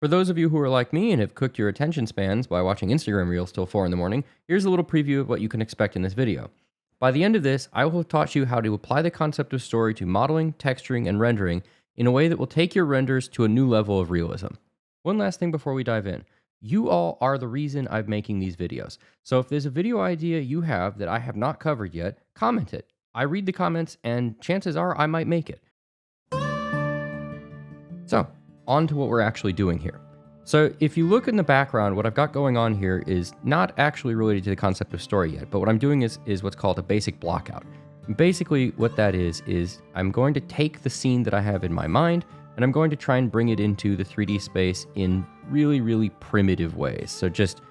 For those of you who are like me and have cooked your attention spans by watching Instagram Reels till 4 in the morning, here's a little preview of what you can expect in this video. By the end of this, I will have taught you how to apply the concept of story to modeling, texturing, and rendering in a way that will take your renders to a new level of realism. One last thing before we dive in. You all are the reason I'm making these videos. So if there's a video idea you have that I have not covered yet, comment it. I read the comments and chances are I might make it. So, on to what we're actually doing here. So if you look in the background, what I've got going on here is not actually related to the concept of story yet, but what I'm doing is what's called a basic blockout. And basically what that is I'm going to take the scene that I have in my mind and I'm going to try and bring it into the 3D space in really, really primitive ways. So just,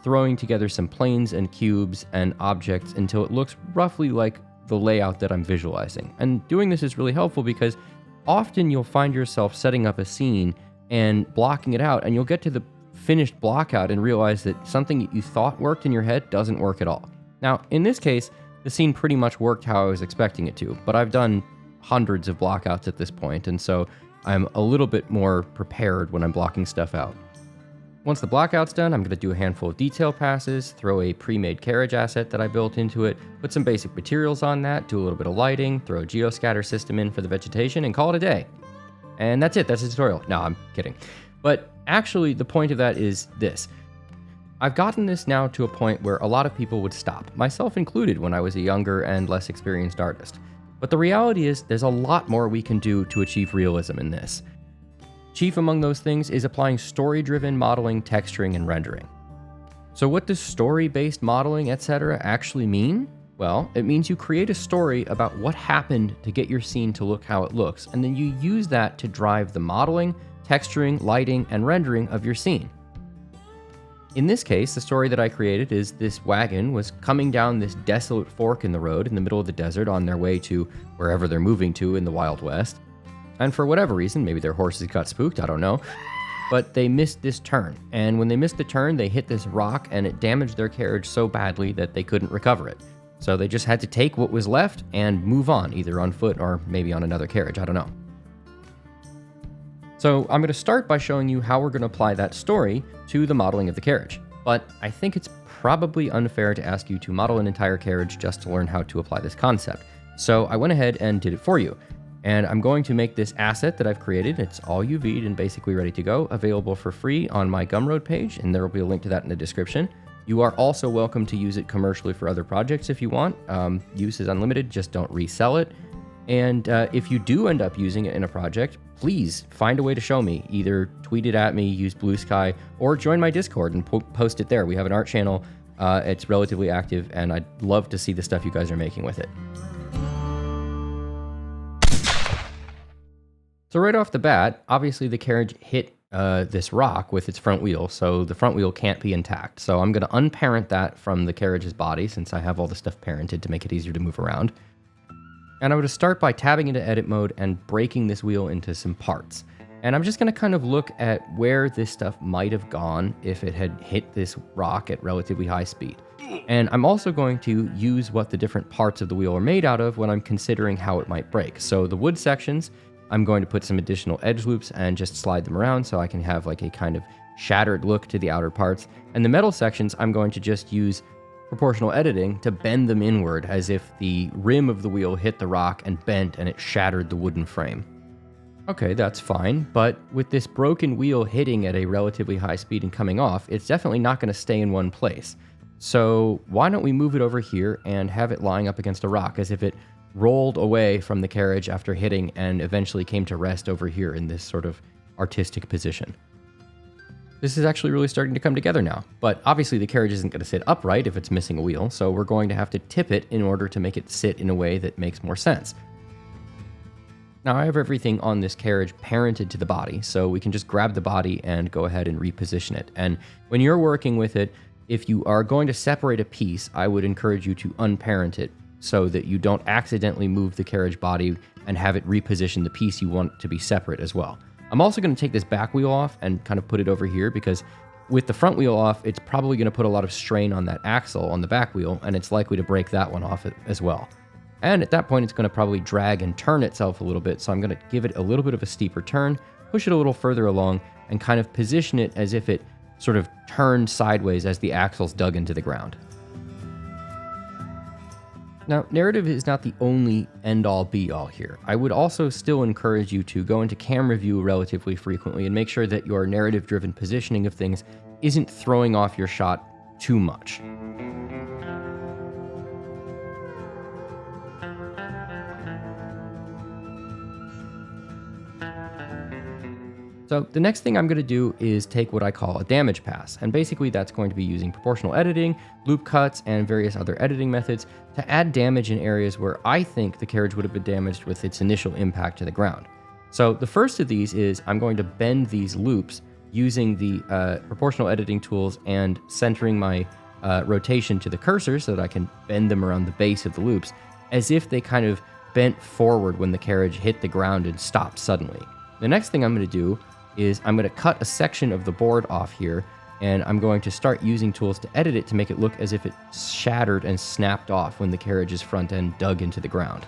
throwing together some planes and cubes and objects until it looks roughly like the layout that I'm visualizing. And doing this is really helpful because often you'll find yourself setting up a scene and blocking it out, and you'll get to the finished blockout and realize that something you thought worked in your head doesn't work at all. Now, in this case, the scene pretty much worked how I was expecting it to, but I've done hundreds of blockouts at this point, and so I'm a little bit more prepared when I'm blocking stuff out. Once the blockout's done, I'm going to do a handful of detail passes, throw a pre-made carriage asset that I built into it, put some basic materials on that, do a little bit of lighting, throw a geoscatter system in for the vegetation, and call it a day. And that's it, that's the tutorial. No, I'm kidding. But actually, the point of that is this. I've gotten this now to a point where a lot of people would stop, myself included when I was a younger and less experienced artist. But the reality is, there's a lot more we can do to achieve realism in this. Chief among those things is applying story-driven modeling, texturing, and rendering. So what does story-based modeling, etc. actually mean? Well, it means you create a story about what happened to get your scene to look how it looks, and then you use that to drive the modeling, texturing, lighting, and rendering of your scene. In this case, the story that I created is this wagon was coming down this desolate fork in the road in the middle of the desert on their way to wherever they're moving to in the Wild West. And for whatever reason, maybe their horses got spooked, I don't know, but they missed this turn. And when they missed the turn, they hit this rock and it damaged their carriage so badly that they couldn't recover it. So they just had to take what was left and move on, either on foot or maybe on another carriage, I don't know. So I'm going to start by showing you how we're going to apply that story to the modeling of the carriage. But I think it's probably unfair to ask you to model an entire carriage just to learn how to apply this concept. So I went ahead and did it for you. And I'm going to make this asset that I've created, it's all UV'd and basically ready to go, available for free on my Gumroad page, and there will be a link to that in the description. You are also welcome to use it commercially for other projects if you want. Use is unlimited, just don't resell it. And if you do end up using it in a project, please find a way to show me. Either tweet it at me, use Blue Sky, or join my Discord and post it there. We have an art channel, it's relatively active, and I'd love to see the stuff you guys are making with it. So right off the bat, obviously the carriage hit this rock with its front wheel, so the front wheel can't be intact. So I'm going to unparent that from the carriage's body since I have all the stuff parented to make it easier to move around. And I'm going to start by tabbing into edit mode and breaking this wheel into some parts. And I'm just going to kind of look at where this stuff might have gone if it had hit this rock at relatively high speed. And I'm also going to use what the different parts of the wheel are made out of when I'm considering how it might break. So the wood sections, I'm going to put some additional edge loops and just slide them around so I can have like a kind of shattered look to the outer parts. And the metal sections, I'm going to just use proportional editing to bend them inward as if the rim of the wheel hit the rock and bent and it shattered the wooden frame. Okay, that's fine, but with this broken wheel hitting at a relatively high speed and coming off, it's definitely not going to stay in one place. So why don't we move it over here and have it lying up against a rock as if it rolled away from the carriage after hitting and eventually came to rest over here in this sort of artistic position. This is actually really starting to come together now, but obviously the carriage isn't going to sit upright if it's missing a wheel, so we're going to have to tip it in order to make it sit in a way that makes more sense. Now I have everything on this carriage parented to the body, so we can just grab the body and go ahead and reposition it. And when you're working with it, if you are going to separate a piece, I would encourage you to unparent it so that you don't accidentally move the carriage body and have it reposition the piece you want to be separate as well. I'm also going to take this back wheel off and kind of put it over here because with the front wheel off, it's probably going to put a lot of strain on that axle on the back wheel, and it's likely to break that one off as well. And at that point, it's going to probably drag and turn itself a little bit, so I'm going to give it a little bit of a steeper turn, push it a little further along and kind of position it as if it sort of turned sideways as the axles dug into the ground. Now, narrative is not the only end-all be-all here. I would also still encourage you to go into camera view relatively frequently and make sure that your narrative-driven positioning of things isn't throwing off your shot too much. So the next thing I'm going to do is take what I call a damage pass, and basically that's going to be using proportional editing, loop cuts, and various other editing methods to add damage in areas where I think the carriage would have been damaged with its initial impact to the ground. So the first of these is I'm going to bend these loops using the proportional editing tools and centering my rotation to the cursor so that I can bend them around the base of the loops as if they kind of bent forward when the carriage hit the ground and stopped suddenly. The next thing I'm going to do is I'm going to cut a section of the board off here, and I'm going to start using tools to edit it to make it look as if it shattered and snapped off when the carriage's front end dug into the ground.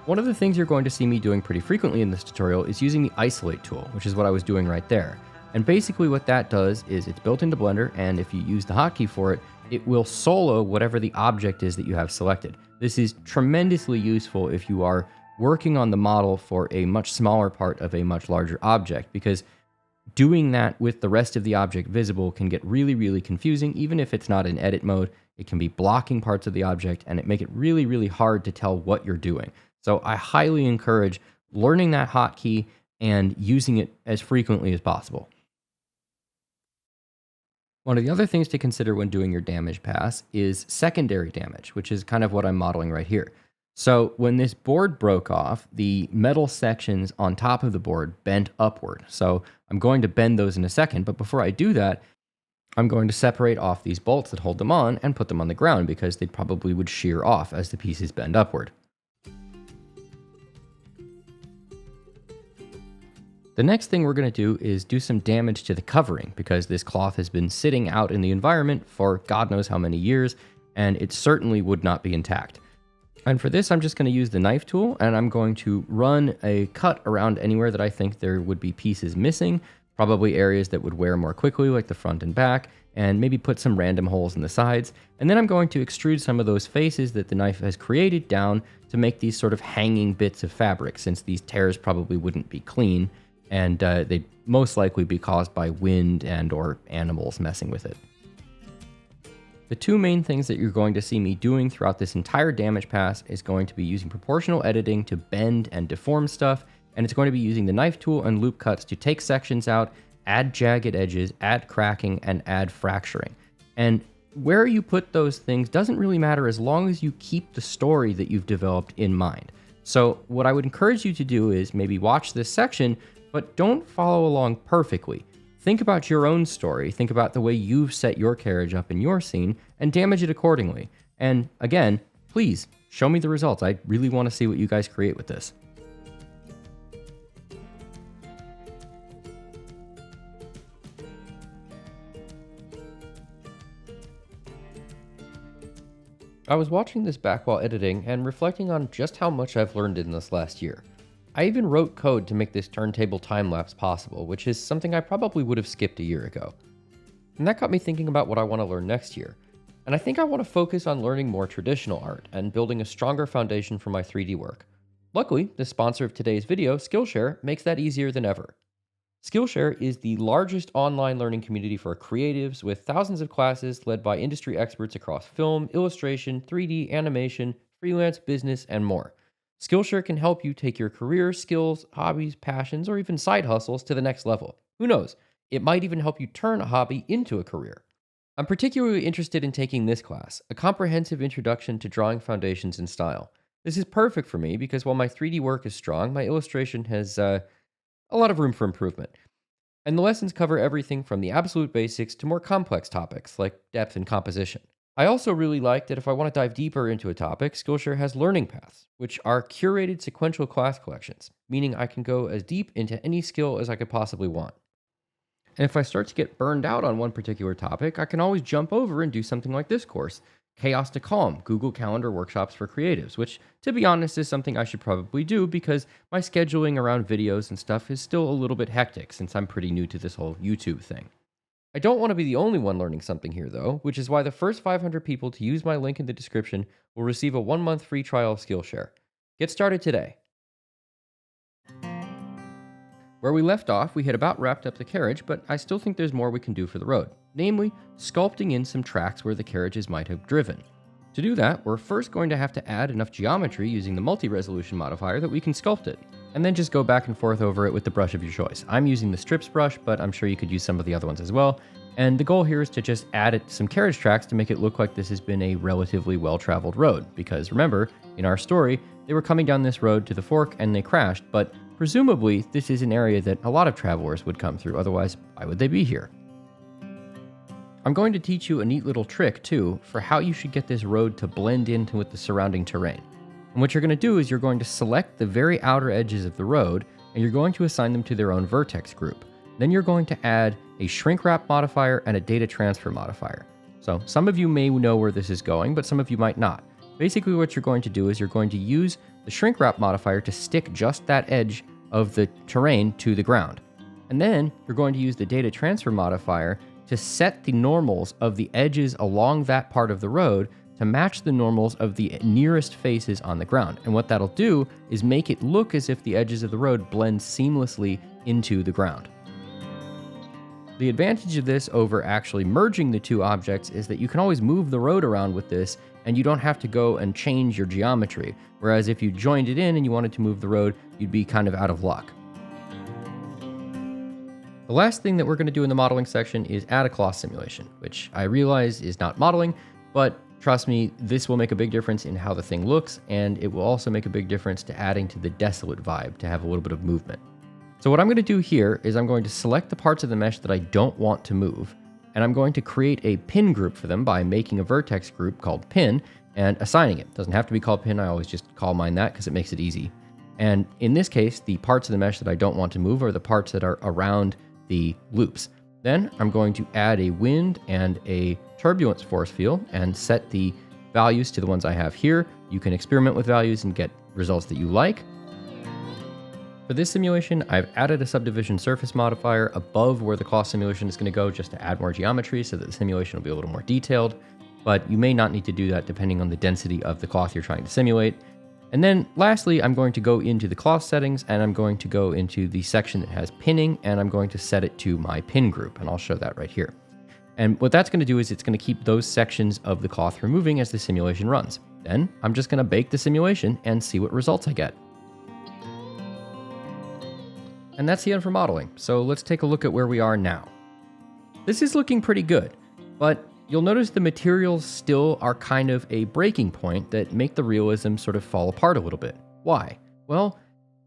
One of the things you're going to see me doing pretty frequently in this tutorial is using the isolate tool, which is what I was doing right there. And basically what that does is it's built into Blender, and if you use the hotkey for it, it will solo whatever the object is that you have selected. This is tremendously useful if you are working on the model for a much smaller part of a much larger object, because doing that with the rest of the object visible can get really, really confusing. Even if it's not in edit mode, it can be blocking parts of the object and it make it really, really hard to tell what you're doing. So I highly encourage learning that hotkey and using it as frequently as possible. One of the other things to consider when doing your damage pass is secondary damage, which is kind of what I'm modeling right here. So when this board broke off, the metal sections on top of the board bent upward. So I'm going to bend those in a second, but before I do that, I'm going to separate off these bolts that hold them on and put them on the ground because they probably would shear off as the pieces bend upward. The next thing we're going to do is do some damage to the covering because this cloth has been sitting out in the environment for God knows how many years, and it certainly would not be intact. And for this, I'm just going to use the knife tool, and I'm going to run a cut around anywhere that I think there would be pieces missing, probably areas that would wear more quickly, like the front and back, and maybe put some random holes in the sides. And then I'm going to extrude some of those faces that the knife has created down to make these sort of hanging bits of fabric, since these tears probably wouldn't be clean, and they'd most likely be caused by wind and or animals messing with it. The two main things that you're going to see me doing throughout this entire damage pass is going to be using proportional editing to bend and deform stuff, and it's going to be using the knife tool and loop cuts to take sections out, add jagged edges, add cracking, and add fracturing. And where you put those things doesn't really matter as long as you keep the story that you've developed in mind. So what I would encourage you to do is maybe watch this section, but don't follow along perfectly. Think about your own story, think about the way you've set your carriage up in your scene, and damage it accordingly. And again, please, show me the results. I really want to see what you guys create with this. I was watching this back while editing and reflecting on just how much I've learned in this last year. I even wrote code to make this turntable time-lapse possible, which is something I probably would have skipped a year ago. And that got me thinking about what I want to learn next year. And I think I want to focus on learning more traditional art and building a stronger foundation for my 3D work. Luckily, the sponsor of today's video, Skillshare, makes that easier than ever. Skillshare is the largest online learning community for creatives with thousands of classes led by industry experts across film, illustration, 3D, animation, freelance, business, and more. Skillshare can help you take your career, skills, hobbies, passions, or even side hustles to the next level. Who knows? It might even help you turn a hobby into a career. I'm particularly interested in taking this class, a comprehensive introduction to drawing foundations and style. This is perfect for me because while my 3D work is strong, my illustration has a lot of room for improvement. And the lessons cover everything from the absolute basics to more complex topics like depth and composition. I also really like that if I want to dive deeper into a topic, Skillshare has learning paths, which are curated sequential class collections, meaning I can go as deep into any skill as I could possibly want. And if I start to get burned out on one particular topic, I can always jump over and do something like this course, Chaos to Calm, Google Calendar Workshops for Creatives, which, to be honest, is something I should probably do because my scheduling around videos and stuff is still a little bit hectic since I'm pretty new to this whole YouTube thing. I don't want to be the only one learning something here, though, which is why the first 500 people to use my link in the description will receive a 1-month free trial of Skillshare. Get started today. Where we left off, we had about wrapped up the carriage, but I still think there's more we can do for the road, namely sculpting in some tracks where the carriages might have driven. To do that, we're first going to have to add enough geometry using the multi-resolution modifier that we can sculpt it, and then just go back and forth over it with the brush of your choice. I'm using the strips brush, but I'm sure you could use some of the other ones as well, and the goal here is to just add some carriage tracks to make it look like this has been a relatively well-traveled road, because remember, in our story, they were coming down this road to the fork and they crashed, but presumably this is an area that a lot of travelers would come through, otherwise why would they be here? I'm going to teach you a neat little trick, too, for how you should get this road to blend into with the surrounding terrain. And what you're going to do is you're going to select the very outer edges of the road, and you're going to assign them to their own vertex group. Then you're going to add a shrink wrap modifier and a data transfer modifier. So some of you may know where this is going, but some of you might not. Basically what you're going to do is you're going to use the shrink wrap modifier to stick just that edge of the terrain to the ground. And then you're going to use the data transfer modifier to set the normals of the edges along that part of the road to match the normals of the nearest faces on the ground. And what that'll do is make it look as if the edges of the road blend seamlessly into the ground. The advantage of this over actually merging the two objects is that you can always move the road around with this and you don't have to go and change your geometry. Whereas if you joined it in and you wanted to move the road, you'd be kind of out of luck. The last thing that we're going to do in the modeling section is add a cloth simulation, which I realize is not modeling, but trust me, this will make a big difference in how the thing looks, and it will also make a big difference to adding to the desolate vibe to have a little bit of movement. So what I'm going to do here is I'm going to select the parts of the mesh that I don't want to move, and I'm going to create a pin group for them by making a vertex group called pin and assigning it. It doesn't have to be called pin, I always just call mine that because it makes it easy. And in this case, the parts of the mesh that I don't want to move are the parts that are around the loops. Then I'm going to add a wind and a turbulence force field and set the values to the ones I have here. You can experiment with values and get results that you like. For this simulation, I've added a subdivision surface modifier above where the cloth simulation is going to go just to add more geometry so that the simulation will be a little more detailed, but you may not need to do that depending on the density of the cloth you're trying to simulate. And then lastly, I'm going to go into the cloth settings and I'm going to go into the section that has pinning and I'm going to set it to my pin group, and I'll show that right here. And what that's going to do is it's going to keep those sections of the cloth removing as the simulation runs. Then I'm just going to bake the simulation and see what results I get. And that's the end for modeling, so let's take a look at where we are now. This is looking pretty good, but you'll notice the materials still are kind of a breaking point that make the realism sort of fall apart a little bit. Why? Well,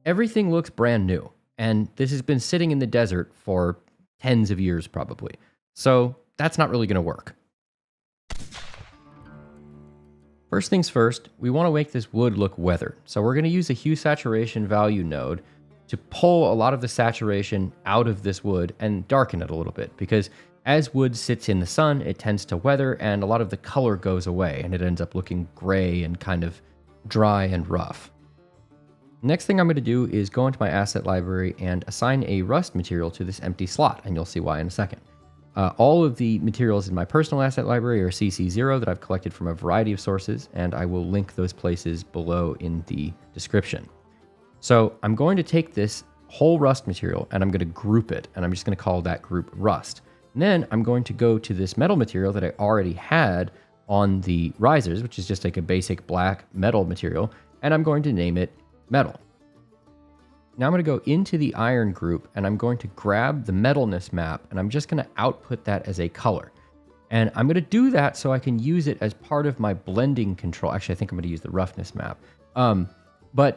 everything looks brand new, and this has been sitting in the desert for tens of years probably. So that's not really going to work. First things first, we want to make this wood look weathered. So we're going to use a hue saturation value node to pull a lot of the saturation out of this wood and darken it a little bit, because as wood sits in the sun, it tends to weather and a lot of the color goes away and it ends up looking gray and kind of dry and rough. Next thing I'm going to do is go into my asset library and assign a rust material to this empty slot, and you'll see why in a second. All of the materials in my personal asset library are CC0 that I've collected from a variety of sources, and I will link those places below in the description. So I'm going to take this whole rust material and I'm going to group it, and I'm just going to call that group rust. And then I'm going to go to this metal material that I already had on the risers, which is just like a basic black metal material, and I'm going to name it metal. Now I'm going to go into the iron group and I'm going to grab the metalness map and I'm just going to output that as a color. And I'm going to do that so I can use it as part of my blending control. Actually, I think I'm going to use the roughness map. I'm going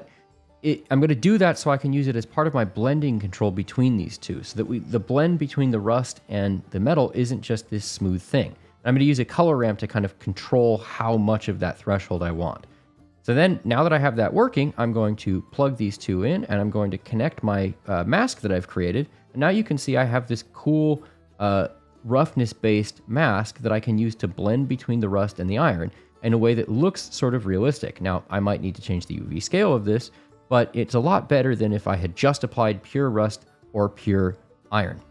to do that so I can use it as part of my blending control between these two, so that the blend between the rust and the metal isn't just this smooth thing. And I'm going to use a color ramp to kind of control how much of that threshold I want. So then, now that I have that working, I'm going to plug these two in, and I'm going to connect my mask that I've created And now you can see I have this cool roughness-based mask that I can use to blend between the rust and the iron in a way that looks sort of realistic. Now, I might need to change the UV scale of this, but it's a lot better than if I had just applied pure rust or pure iron.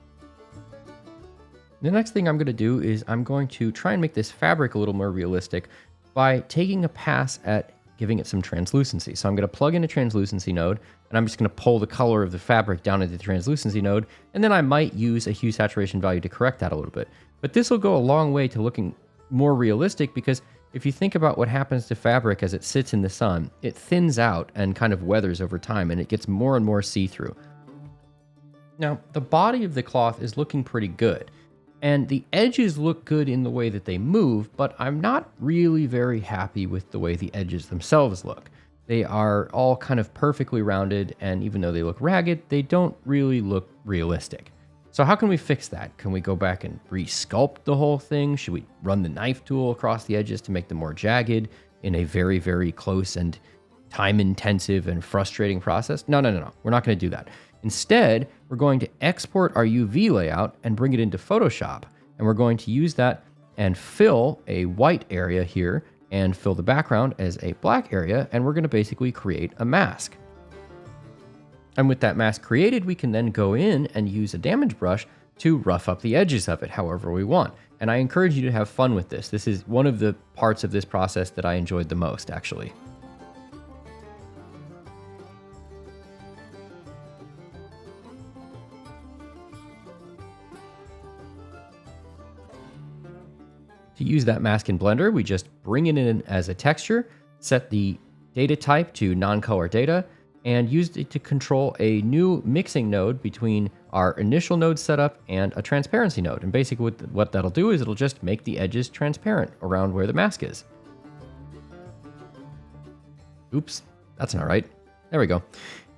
The next thing I'm going to do is I'm going to try and make this fabric a little more realistic by taking a pass at giving it some translucency. So I'm going to plug in a translucency node, and I'm just going to pull the color of the fabric down into the translucency node, and then I might use a hue saturation value to correct that a little bit. But this will go a long way to looking more realistic, because if you think about what happens to fabric as it sits in the sun, it thins out and kind of weathers over time, and it gets more and more see-through. Now, the body of the cloth is looking pretty good, and the edges look good in the way that they move, but I'm not really very happy with the way the edges themselves look. They are all kind of perfectly rounded, and even though they look ragged, they don't really look realistic. So how can we fix that? Can we go back and re-sculpt the whole thing? Should we run the knife tool across the edges to make them more jagged in a very, very close and time-intensive and frustrating process? No. We're not going to do that. Instead, we're going to export our UV layout and bring it into Photoshop. And we're going to use that and fill a white area here and fill the background as a black area. And we're going to basically create a mask. And with that mask created, we can then go in and use a damage brush to rough up the edges of it however we want. And I encourage you to have fun with this. This is one of the parts of this process that I enjoyed the most, actually. To use that mask in Blender, we just bring it in as a texture, set the data type to non-color data, and use it to control a new mixing node between our initial node setup and a transparency node. And basically what that'll do is it'll just make the edges transparent around where the mask is. Oops, that's not right. There we go.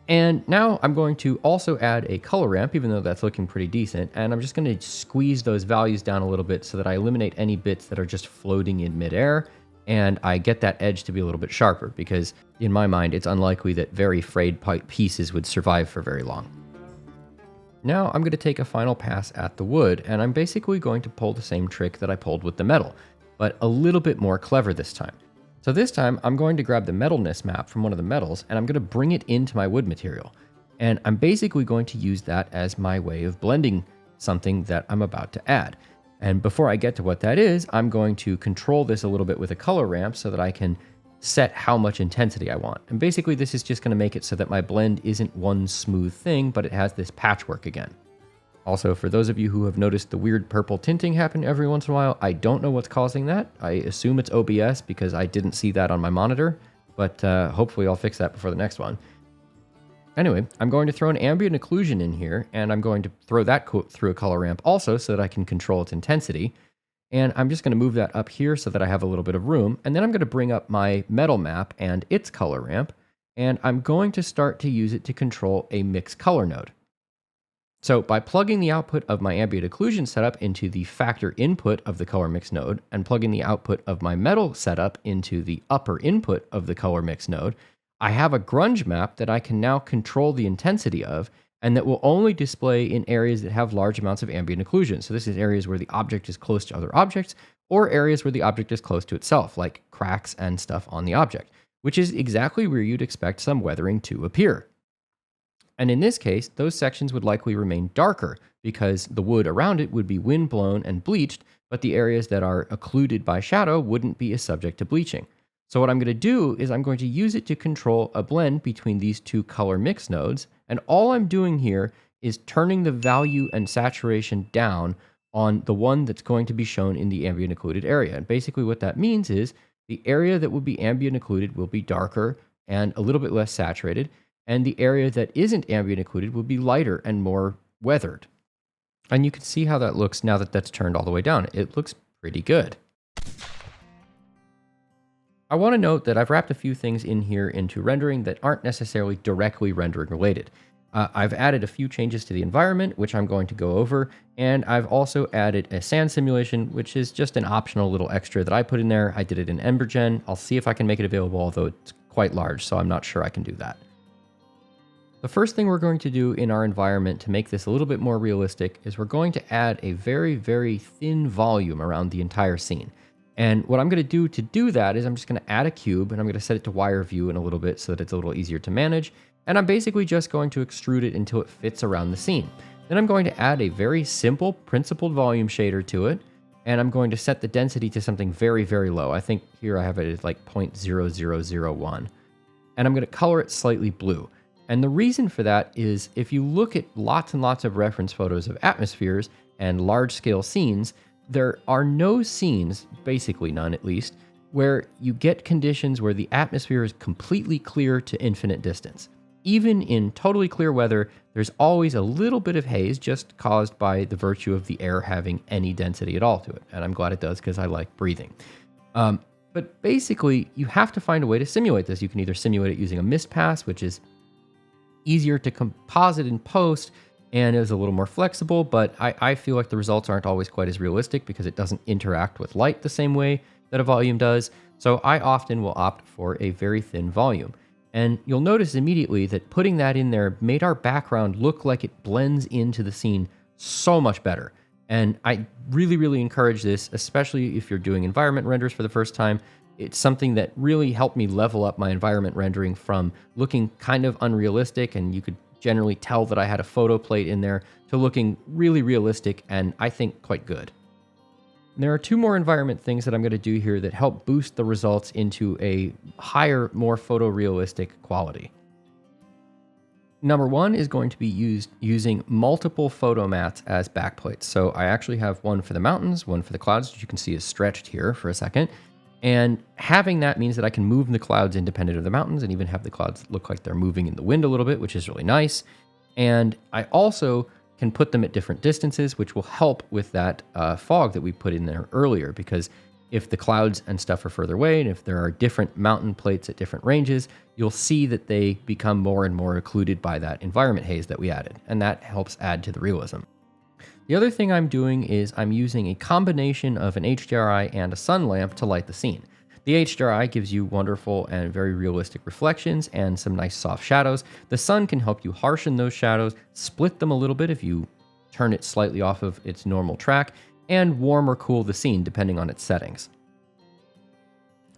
And now I'm going to also add a color ramp, even though that's looking pretty decent. And I'm just going to squeeze those values down a little bit so that I eliminate any bits that are just floating in midair. And I get that edge to be a little bit sharper, because in my mind, it's unlikely that very frayed pieces would survive for very long. Now I'm going to take a final pass at the wood, and I'm basically going to pull the same trick that I pulled with the metal, but a little bit more clever this time. So this time I'm going to grab the metalness map from one of the metals, and I'm going to bring it into my wood material. And I'm basically going to use that as my way of blending something that I'm about to add. And before I get to what that is, I'm going to control this a little bit with a color ramp so that I can set how much intensity I want. And basically this is just going to make it so that my blend isn't one smooth thing, but it has this patchwork again. Also, for those of you who have noticed the weird purple tinting happen every once in a while, I don't know what's causing that. I assume it's OBS because I didn't see that on my monitor, but hopefully I'll fix that before the next one. Anyway, I'm going to throw an ambient occlusion in here, and I'm going to throw that through a color ramp also so that I can control its intensity. And I'm just going to move that up here so that I have a little bit of room. And then I'm going to bring up my metal map and its color ramp, and I'm going to start to use it to control a mix color node. So by plugging the output of my ambient occlusion setup into the factor input of the color mix node, and plugging the output of my metal setup into the upper input of the color mix node, I have a grunge map that I can now control the intensity of, and that will only display in areas that have large amounts of ambient occlusion. So this is areas where the object is close to other objects, or areas where the object is close to itself, like cracks and stuff on the object, which is exactly where you'd expect some weathering to appear. And in this case, those sections would likely remain darker because the wood around it would be windblown and bleached, but the areas that are occluded by shadow wouldn't be as subject to bleaching. So what I'm going to do is I'm going to use it to control a blend between these two color mix nodes. And all I'm doing here is turning the value and saturation down on the one that's going to be shown in the ambient occluded area. And basically what that means is the area that will be ambient occluded will be darker and a little bit less saturated. And the area that isn't ambient occluded will be lighter and more weathered. And you can see how that looks now that that's turned all the way down. It looks pretty good. I want to note that I've wrapped a few things in here into rendering that aren't necessarily directly rendering related. I've added a few changes to the environment, which I'm going to go over, and I've also added a sand simulation, which is just an optional little extra that I put in there. I did it in EmberGen. I'll see if I can make it available, although it's quite large, so I'm not sure I can do that. The first thing we're going to do in our environment to make this a little bit more realistic is we're going to add a very, very thin volume around the entire scene. And what I'm going to do that is I'm just going to add a cube and I'm going to set it to wire view in a little bit so that it's a little easier to manage. And I'm basically just going to extrude it until it fits around the scene. Then I'm going to add a very simple principled volume shader to it. And I'm going to set the density to something very, very low. I think here I have it as like 0.0001. And I'm going to color it slightly blue. And the reason for that is if you look at lots and lots of reference photos of atmospheres and large-scale scenes, there are no scenes, basically none at least, where you get conditions where the atmosphere is completely clear to infinite distance. Even in totally clear weather, there's always a little bit of haze just caused by the virtue of the air having any density at all to it. And I'm glad it does because I like breathing. But basically, you have to find a way to simulate this. You can either simulate it using a mist pass, which is easier to composite in post and is a little more flexible, but I feel like the results aren't always quite as realistic because it doesn't interact with light the same way that a volume does. So I often will opt for a very thin volume. And you'll notice immediately that putting that in there made our background look like it blends into the scene so much better. And I really, really encourage this, especially if you're doing environment renders for the first time. It's something that really helped me level up my environment rendering from looking kind of unrealistic, and you could generally tell that I had a photo plate in there, to looking really realistic and I think quite good. There are two more environment things that I'm going to do here that help boost the results into a higher, more photorealistic quality. Number one is going to be using multiple photo mats as backplates. So I actually have one for the mountains, one for the clouds, which you can see is stretched here for a second. And having that means that I can move the clouds independent of the mountains and even have the clouds look like they're moving in the wind a little bit, which is really nice. And I also can put them at different distances, which will help with that fog that we put in there earlier, because if the clouds and stuff are further away, and if there are different mountain plates at different ranges, you'll see that they become more and more occluded by that environment haze that we added, and that helps add to the realism. The other thing I'm doing is I'm using a combination of an HDRI and a sun lamp to light the scene. The HDRI gives you wonderful and very realistic reflections and some nice soft shadows. The sun can help you harshen those shadows, split them a little bit if you turn it slightly off of its normal track, and warm or cool the scene depending on its settings.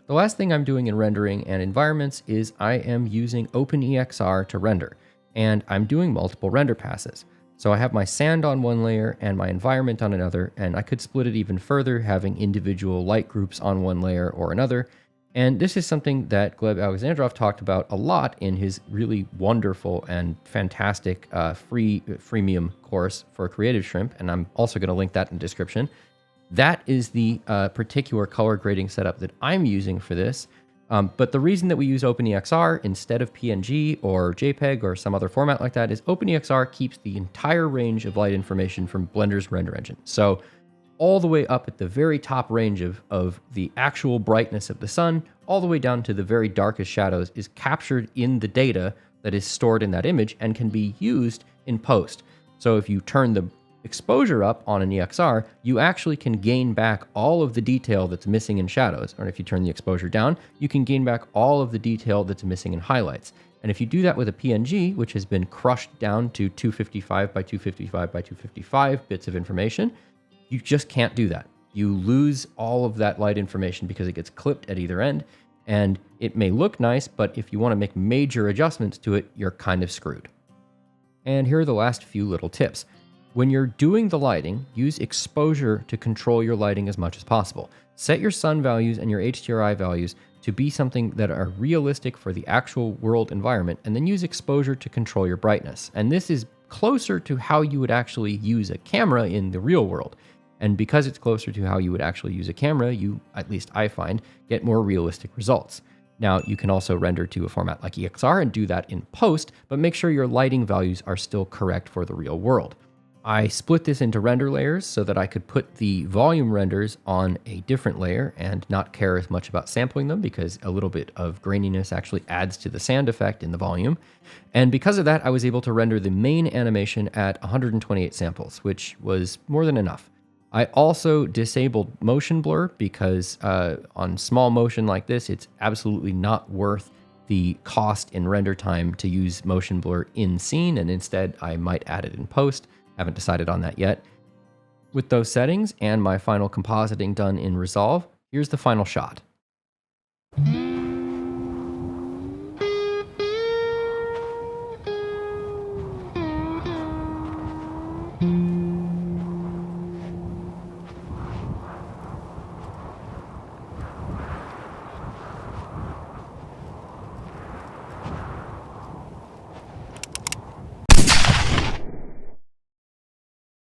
The last thing I'm doing in rendering and environments is I am using OpenEXR to render, and I'm doing multiple render passes. So I have my sand on one layer and my environment on another, and I could split it even further, having individual light groups on one layer or another. And this is something that Gleb Alexandrov talked about a lot in his really wonderful and fantastic freemium course for Creative Shrimp, and I'm also going to link that in the description. That is the particular color grading setup that I'm using for this. But the reason that we use OpenEXR instead of PNG or JPEG or some other format like that is OpenEXR keeps the entire range of light information from Blender's render engine. So all the way up at the very top range of the actual brightness of the sun, all the way down to the very darkest shadows is captured in the data that is stored in that image and can be used in post. So if you turn the exposure up on an EXR, you actually can gain back all of the detail that's missing in shadows. Or if you turn the exposure down, you can gain back all of the detail that's missing in highlights. And if you do that with a PNG, which has been crushed down to 255 by 255 by 255 bits of information, you just can't do that. You lose all of that light information because it gets clipped at either end. And it may look nice, but if you want to make major adjustments to it, you're kind of screwed. And here are the last few little tips. When you're doing the lighting, use exposure to control your lighting as much as possible. Set your sun values and your HDRI values to be something that are realistic for the actual world environment, and then use exposure to control your brightness. And this is closer to how you would actually use a camera in the real world. And because it's closer to how you would actually use a camera, you, at least I find, get more realistic results. Now, you can also render to a format like EXR and do that in post, but make sure your lighting values are still correct for the real world. I split this into render layers so that I could put the volume renders on a different layer and not care as much about sampling them, because a little bit of graininess actually adds to the sand effect in the volume. And because of that, I was able to render the main animation at 128 samples, which was more than enough. I also disabled motion blur because on small motion like this, it's absolutely not worth the cost in render time to use motion blur in scene, and instead I might add it in post. Haven't decided on that yet. With those settings and my final compositing done in Resolve, here's the final shot.